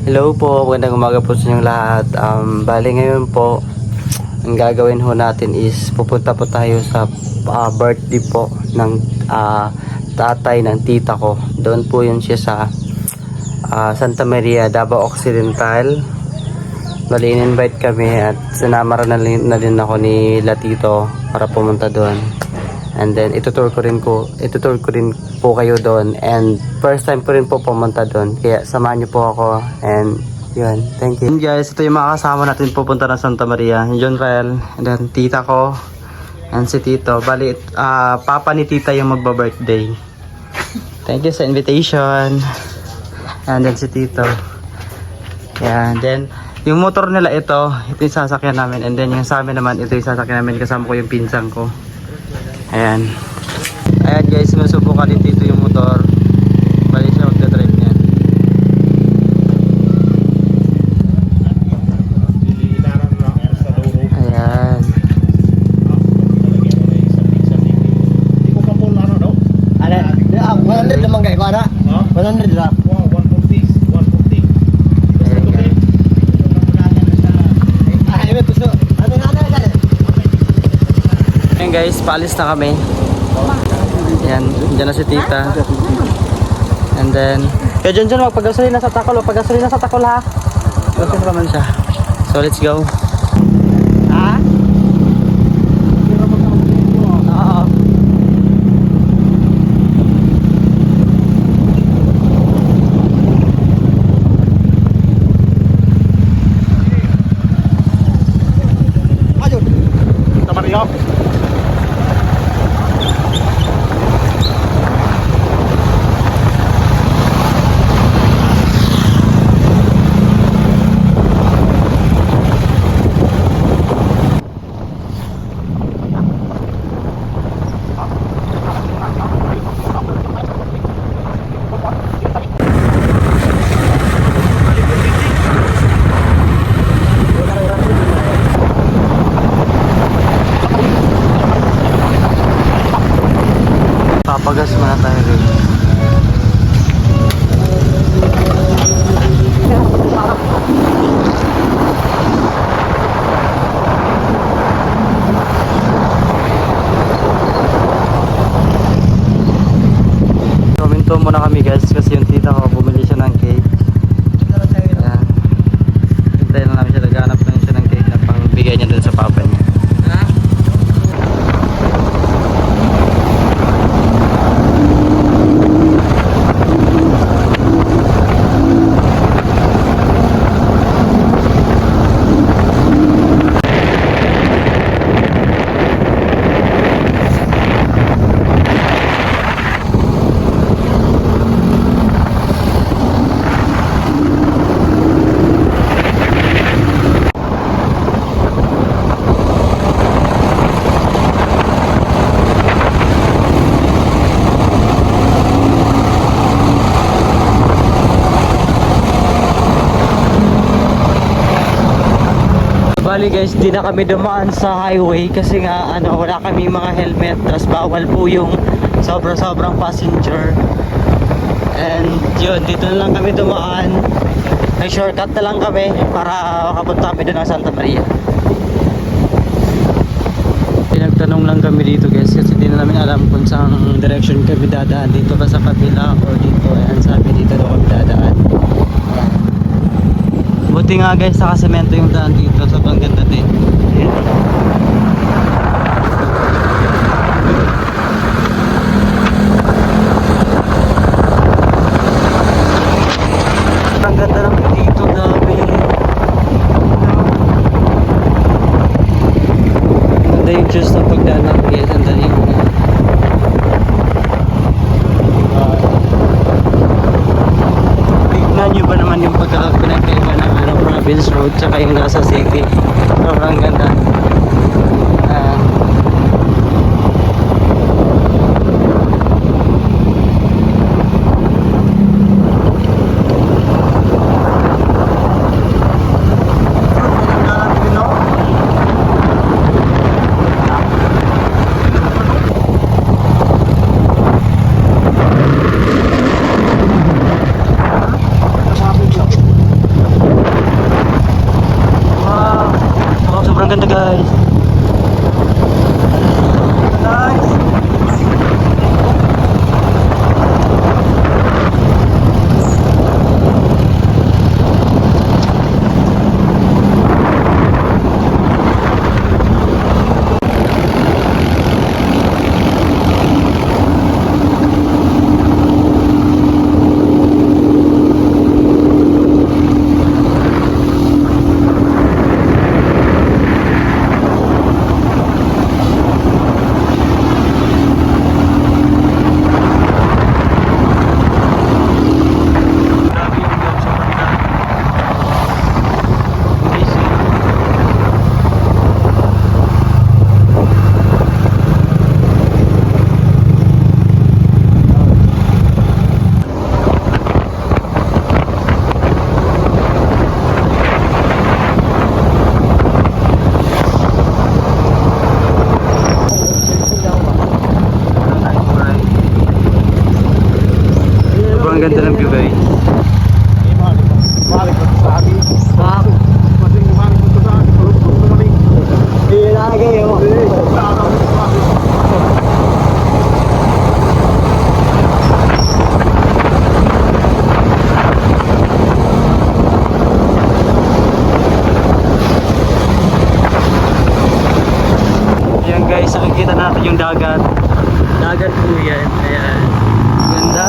Hello po, magandang umaga po sa inyong lahat. Bali ngayon po, ang gagawin ho natin is pupunta po tayo sa birthday po ng tatay ng tita ko. Doon po yun siya sa Santa Maria, Davao Occidental. Bali in-invite kami at sinama na din ako ni Latito para pumunta doon. And then itutur ko rin po kayo doon, and first time po rin po pumunta doon, kaya samahan niyo po ako. And yun, thank you. And guys, ito yung mga kasama natin pupunta ng Santa Maria, John Rael, and then tita ko and si Tito. Bali papa ni tita yung magba-birthday. Thank you sa invitation. And then si Tito, yan. Then yung motor nila ito yung sasakyan namin, and then yung sa amin naman ito yung sasakyan namin, kasama ko yung pinsan ko. Ayan guys, sinusubukan din dito yung motor. Balik siya magdadrive niyan. Ayan. Ano? 100 naman kayo, ano? 100 lang. 140. Ayan guys, paalis na kami. Ayan, dyan na si tita. And then kaya dyan magpagasolina sa takol. Pagasolina sa takol ha. Gasolina pa man siya. So let's go. Ha? Oo. Ayun. Tamario. Papagas muna tayo rin. Kuminto muna kami guys, kasi yung tita ko bumili siya ng cake. Ayan. Hintayin lang namin siya, naghanap lang siya ng cake na pangbigay niya dun sa papa niya. Bali guys, di na kami dumaan sa highway kasi nga wala kami mga helmet, tapos bawal po yung sobrang passenger. And yun, dito na lang kami dumaan. May shortcut na lang kami para makapunta kami doon ng Santa Maria. Pinagtanong lang kami dito guys, kasi di na namin alam kung saan direction kami dadaan, dito ba sa kabila or dito. Ayan, sabi dito daw kami dadaan. Buti nga guys, nakasemento yung daan dito, sobrang ganda din. Ang ganda lang dito, dami. Ganda yung juice ng pagdaan lang guys, ang dali mo na. Tignan nyo ba naman yung pinagkaiba ng province road tsaka yung nasa city. Sobrang ganda. natin yung dagat. Dagat po yan. Ayan. Ganda.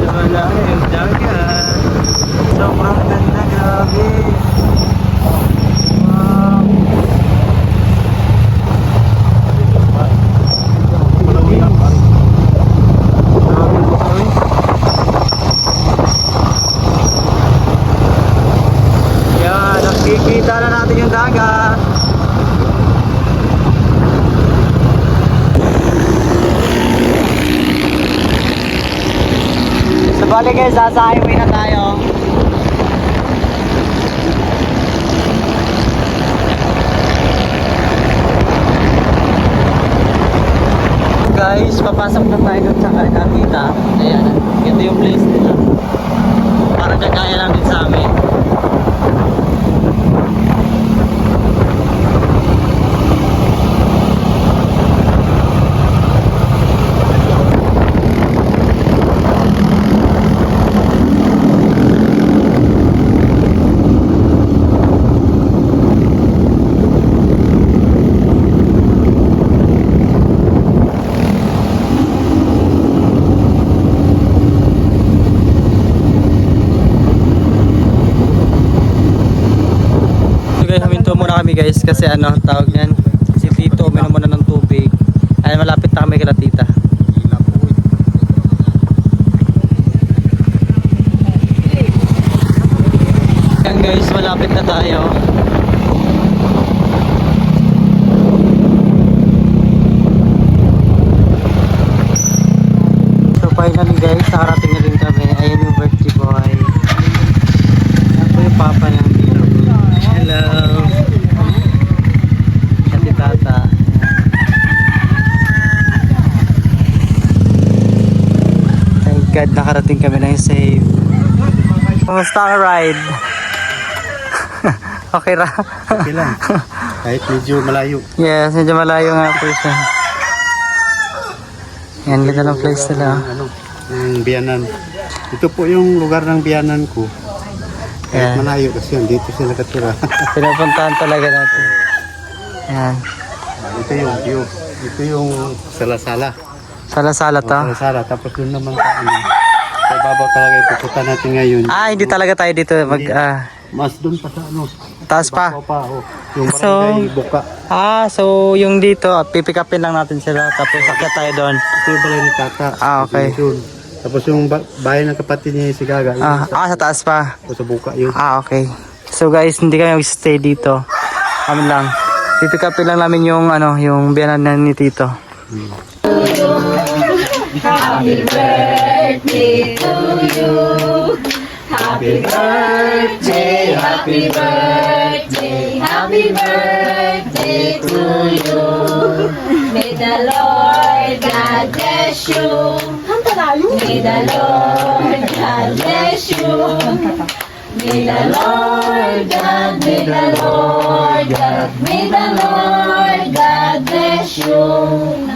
Wala yung dagat. Sobrang ganda, grabe. Wow. Yan, nakikita na natin yung dagat. So bali guys, nasa highway na tayo. Guys, papasok na tayo doon sa nakita. Ayan, ito yung place nila. Parang kagaya lang din sa amin. Kami guys kasi ano tawag niyan, si Tito uminom muna ng tubig. Ay malapit na kami kay Tita. Yan guys, malapit na tayo. So finally guys, nakarating na rin kami. Ayan yung birthday boy. Yan po yung papa niya. Hello. Tata. Thank God nakarating kami ng safe. Kumusta ang ride? Okay ra? Okay lang. Kahit medyo malayo. Yes, medyo malayo nga po siya. Yan, ganda ng place nila. Yung biyanan. Ito po yung lugar ng biyanan ko. Kahit Yeah. malayo kasi yan, dito sila nakatira. Pinupuntahan talaga natin. Yan. Ito yung view. Ito yung salasala. Sala-sala to. Salasala. Tapos doon naman sa babaw talaga ipupunta natin ngayon. Ah, hindi talaga tayo dito mag... Mas doon pa sa ano. taas pa. Yung So, barangay Buka. So yung dito, pipick upin lang natin sila. Tapos akyat tayo doon. Ito yung balay ni Tata. Ah, okay. Yun. Tapos yung bahay ng kapatid niya si Gaga. Yun, Sa taas pa. sa Buka yun. Ah, okay. So guys, hindi kami mag-stay dito. Kami lang. Pipick upin lang namin yung yung biyanan ni Tito. Happy birthday to you. Happy birthday, happy birthday, happy birthday to you. May the Lord God bless you. May the Lord God bless you. May the Lord God, may the Lord God, may the Lord God bless you.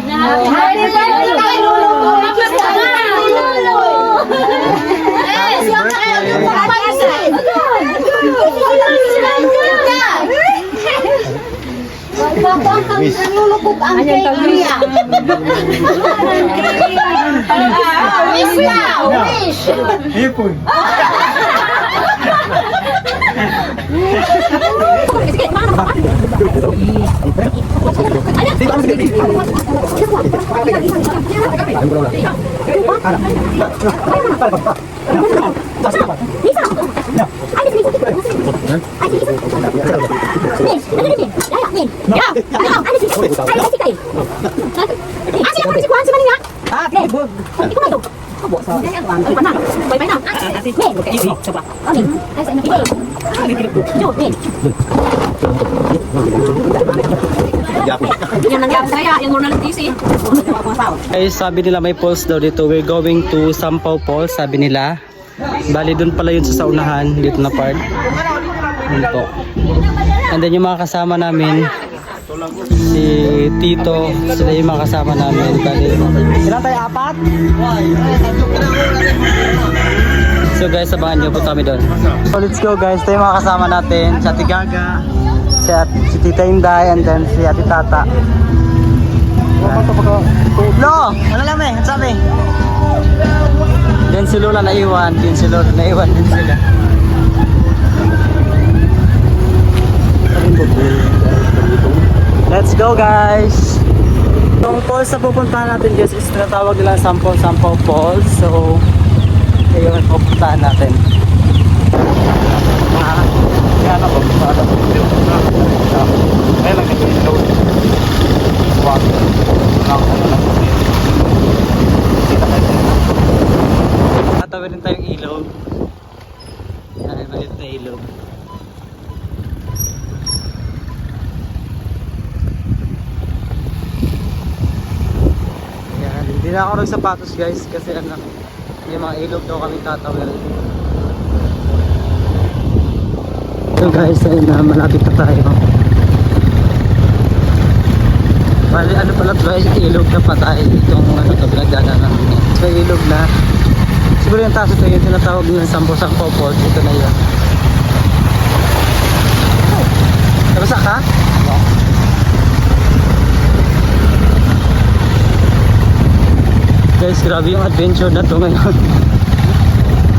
Happy birthday kay Lolo. Happy Lolo. Eh, siya na kayo ng papaisay. Nalulukog ang cake niya. Wish na, wish. Guys, sabi nila may falls daw dito. We're going to Sampaw Falls, sabi nila. Bali doon pala yun sa saunahan, dito na part. Yun po. And then yung mga kasama namin, si Tito, sila yung mga kasama namin. Bali, ilan tayo? 4? So guys, sabahan niyo po kami doon. So let's go guys, ito yung mga kasama natin. Si Ate Gaga, si Tita Inday, and then si Ate Tata. Lo! Ano lang eh? Ang sabi? Then si Lola naiwan, din si Lola naiwan din sila. Let's go guys! Yung falls na pupuntahan natin guys is tinatawag nila Sampaw Falls. So, ayun, pupuntahan natin. Yan ako. Ayun lang ito yung load. Wow. Tatawin tayong ilog. Yan, maliit na ilog. Yan, hindi na ako nagsapatos guys kasi ano, may mga ilog daw kami tatawin. So guys, ayun na, malapit na tayo. Bali, ano pala ito, ilog na patay. Itong ano to, pinagdaanan namin. So ilog na. Siguro yung taas ito, yung tinatawag ng Sampaw Falls. Ito na yun. Nabasa ka? Guys, grabe yung adventure na to ngayon.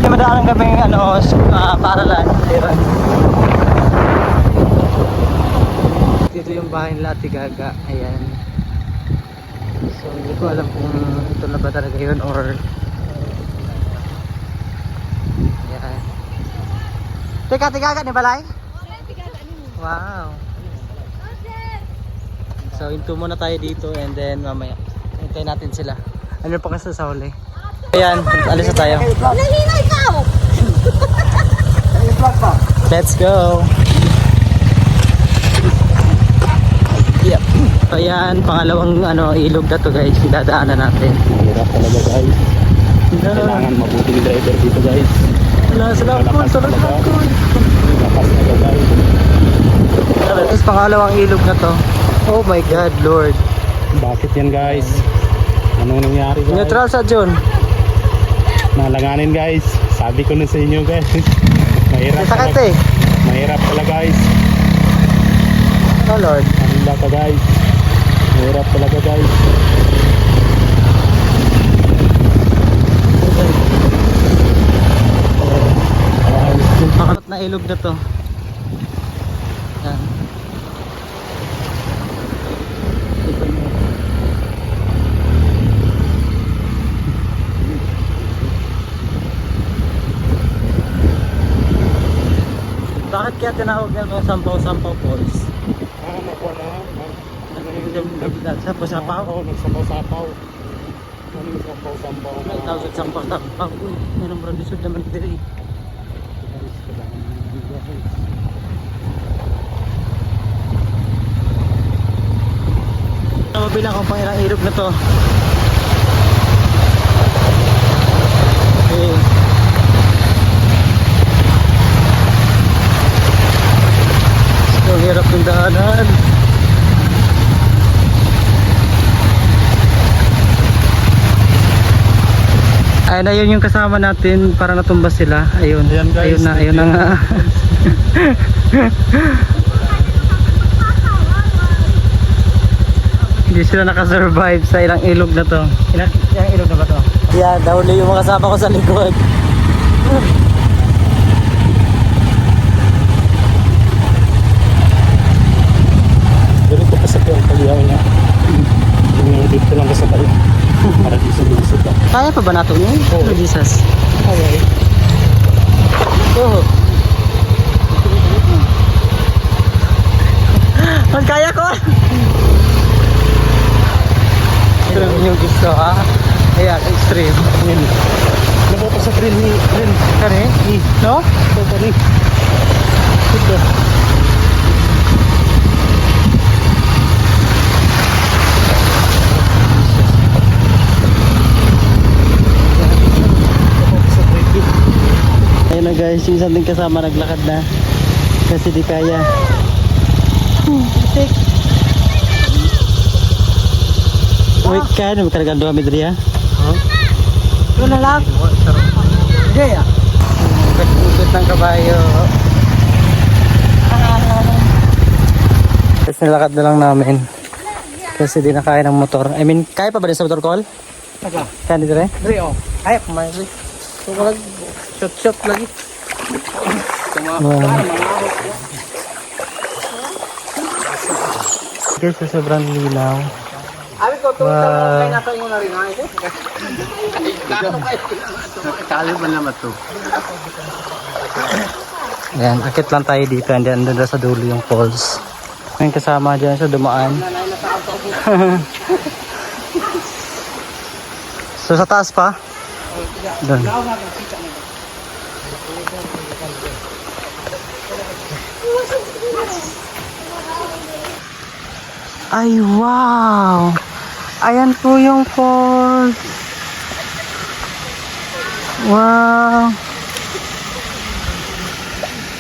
Madaanan kami ano, paralan. Dito yung bahay nila Ate Gaga. Ayan. So hindi ko alam kung ito na ba talaga yun or ayan. Teka, Ate Gaga ni Balay? Wow. So into muna tayo dito and then mamaya hintayin natin sila. Ano pa kasi sa huli? Ayan, alis na tayo. Nahina ikaw! Let's go! Yep. So ayan, pangalawang ano, ilog na to guys, dadaanan natin. Mahirap talaga guys. Kailangan mabuting driver dito guys. Wala sila ako, tulad ako. Lakas talaga guys. Tapos pangalawang ilog na to. Oh my God, Lord. Bakit yan guys? Anong nangyari guys? Neutral sa John. Nalanganin guys. Sabi ko na sa inyo guys. Mahirap Sakit talaga. eh. Mahirap talaga guys. Oh Lord. Handa ka guys. Mahirap talaga guys. Yung pangalat na ilog na to. Yan. Bakit kaya tinawag niya itong Sampaw Falls? Sampaw-sampaw? Oo, nagsapaw-sapaw. Nagsapaw-sampaw. May tawag Sampaw-sampaw. Uy, mayroong brandisod naman dito. Mabilang kung pang ilang ilog na to. Okay. So, hirap ng daanan. Ayun na yun yung kasama natin para natumbas sila. Ayun. Ayan, guys. Ayun na nga. Hindi sila nakasurvive sa ilang ilog na to. Ilang ilog na ba to? Yeah, dahuli yung mga kasama ko sa likod. Ganito pa sa pagyaw niya. Yung dito lang sa tayo. Para disod ka. Kaya pa ba natin yun? Oo. Oh, Jesus. Okay. Oh. Mas kaya ko! Ito lang yung gusto ha. Ayan, extreme. Ayan. Nabuto sa train ni train. Kani? No? Ito pa rin. Ito. Ayun na guys, yung isang din kasama naglakad na kasi di kaya. Putik. Wait ka, magkarga doon kami diri ha. Ito na lang. Hindi ah. Ugat ng kabayo. Tapos nilakad na lang namin. Kasi di na kaya ng motor. I mean, kaya pa ba din sa motor call? Saka. Kaya dito rin? Dre oh. Ay, kumain rin. So, walang shot lagi. Guys, so sobrang linaw. Abi ko to Wow. nasa inyo na rin ha. Kalo ba naman to? Ayan, akit lang tayo dito and then doon sa dulo yung falls. May kasama dyan sa dumaan. So sa taas pa? Doon. Ay, wow! Ayan po yung falls. Wow!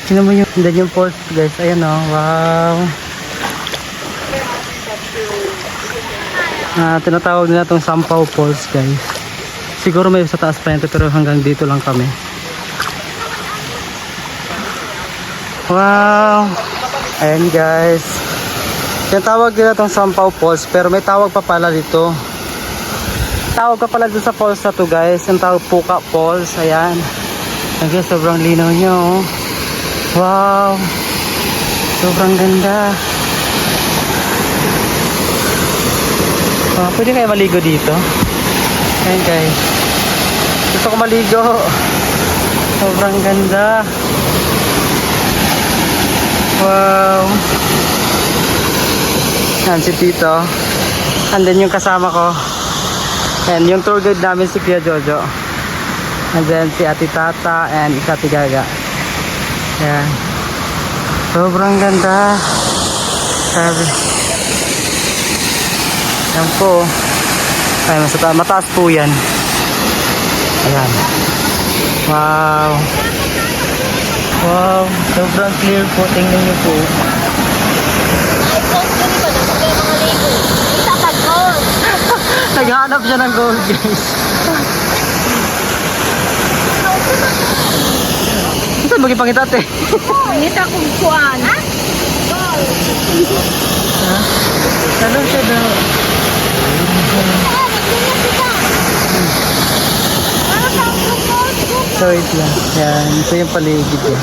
Tingnan mo yung falls guys. Ayan o. Wow! Tinatawag nila itong Sampaw Falls guys. Siguro may sa taas pa yun pero hanggang dito lang kami. Wow! Ayan guys. Tinatawag nila itong Sampaw Falls pero may tawag pa pala dito. Tawag pa pala dito sa falls na to guys. Yung tawag Puka Falls. Ayan. Ayan guys, sobrang linaw nyo. Oh. Wow! Sobrang ganda. Pwede kayo maligo dito. Ayan guys. Gusto ko maligo. Sobrang ganda. Wow. Yan si Tito. And then yung kasama ko. And yung tour guide namin si Kuya Jojo. And then si Ate Tata and si Ate Gaga. Ayan. Sobrang ganda. Sabi. Yan po. Ay, mataas po yan. Ayan. Wow. Wow. Sobrang clear po. Tingnan niyo po. Naghanap siya ng gold guys. Saan magipangita ate? Ngita kong kuan. Ha? Ano siya daw? So wait lang. Yan. Ito yung paligid eh.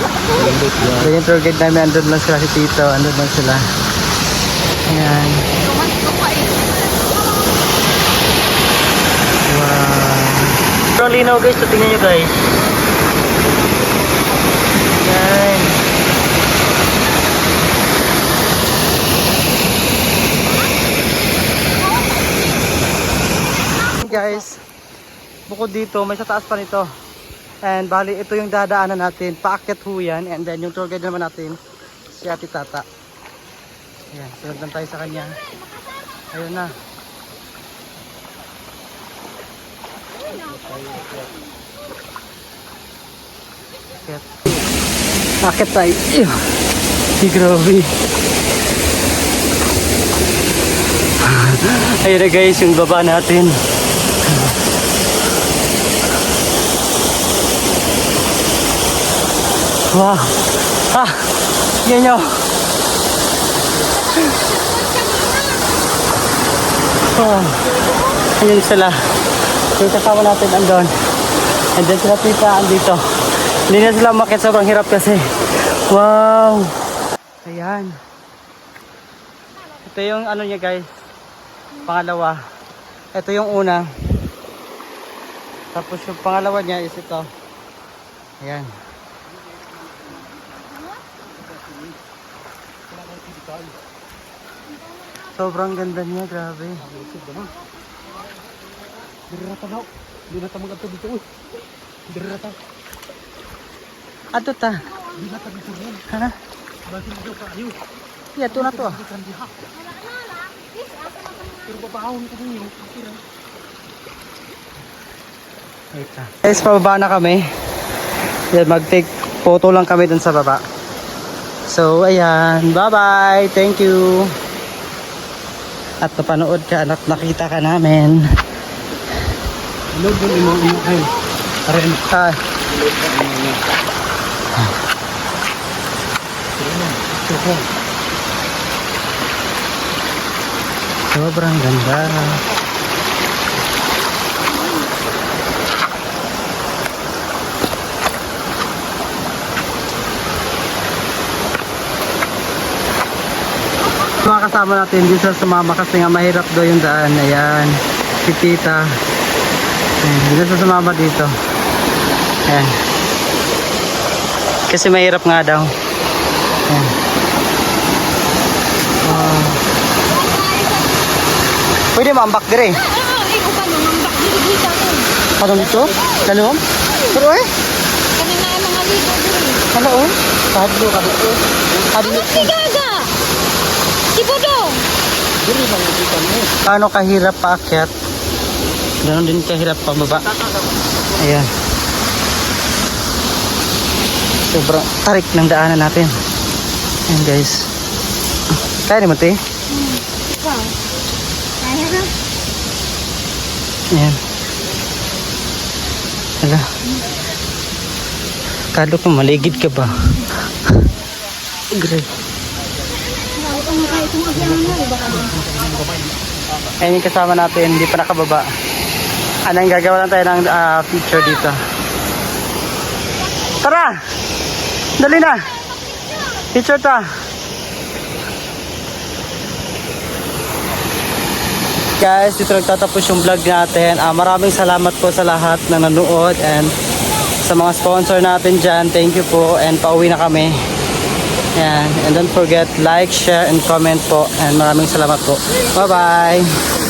Ito yung tour guide namin. Andun lang sila si Tito. Andun lang sila. Ayan. Wow. Pero linaw guys. So tingnan nyo guys. Ayan. Guys, bukod dito may sa taas pa nito. And bali ito yung dadaanan natin. Paakyat ho yan. And then yung tour guide naman natin si Ate Tata. Ayan, sunod lang tayo sa kanya. Ayun na. Akyat. Akyat tayo. Ay, grabe. Ayun na guys, yung baba natin. Wow. Yan nyo. Wow. Ayun sila. Yung kasama natin andon. And then sila tita andito. Hindi na sila umakyat, sobrang hirap kasi. Wow. Ayan. Ito yung ano niya guys. Pangalawa. Ito yung una. Tapos yung pangalawa niya is ito. Ayan. Sobrang ganda niya, grabe. Dirata daw. Di na tamang ato dito. Dirata. Ato ta. Di na tabi ko rin. Ha? Bakit dito kayo? Yeah, ito na to. Pero babahon ko ninyo. Wait na. Guys, pababa na kami. Yan, mag-take photo lang kami dun sa baba. So, ayan. Bye-bye. Thank you. at napanood ka at nakita ka namin. Hello, doon imo ay. Aray, Ah, sobrang ganda. Mga kasama natin dito sa sumama kasi nga mahirap daw yung daan. Ayan, si tita. Ayan, dito sa sumama dito. Ayan. Kasi mahirap nga daw. Ayan. Wow. Pwede maambak dire. Ikaw ka mamambak dito ako. Parang dito? Dalawang? Pero eh, Kanina ay mga ligo dito. kalaon? Kadlo, kadlo. Kadlo. Si Gaga! Si Budong! Paano kahirap paakyat? Ganon din kahirap pababa. Ayan. Sobrang tarik ng daanan natin. Ayan guys. Kaya naman ito eh. Ikaw. Kaya na. Ayan. Hala. Kalo ko maligid ka ba? Great. Ayan yung kasama natin, hindi pa nakababa. Anong gagawa lang tayo ng picture dito. Tara! Dali na! Picture ta! Guys, dito nagtatapos yung vlog natin. Maraming salamat po sa lahat na nanood and sa mga sponsor natin dyan. Thank you po and pauwi na kami. Yan. And don't forget, like, share, and comment po. And maraming salamat po. Bye-bye!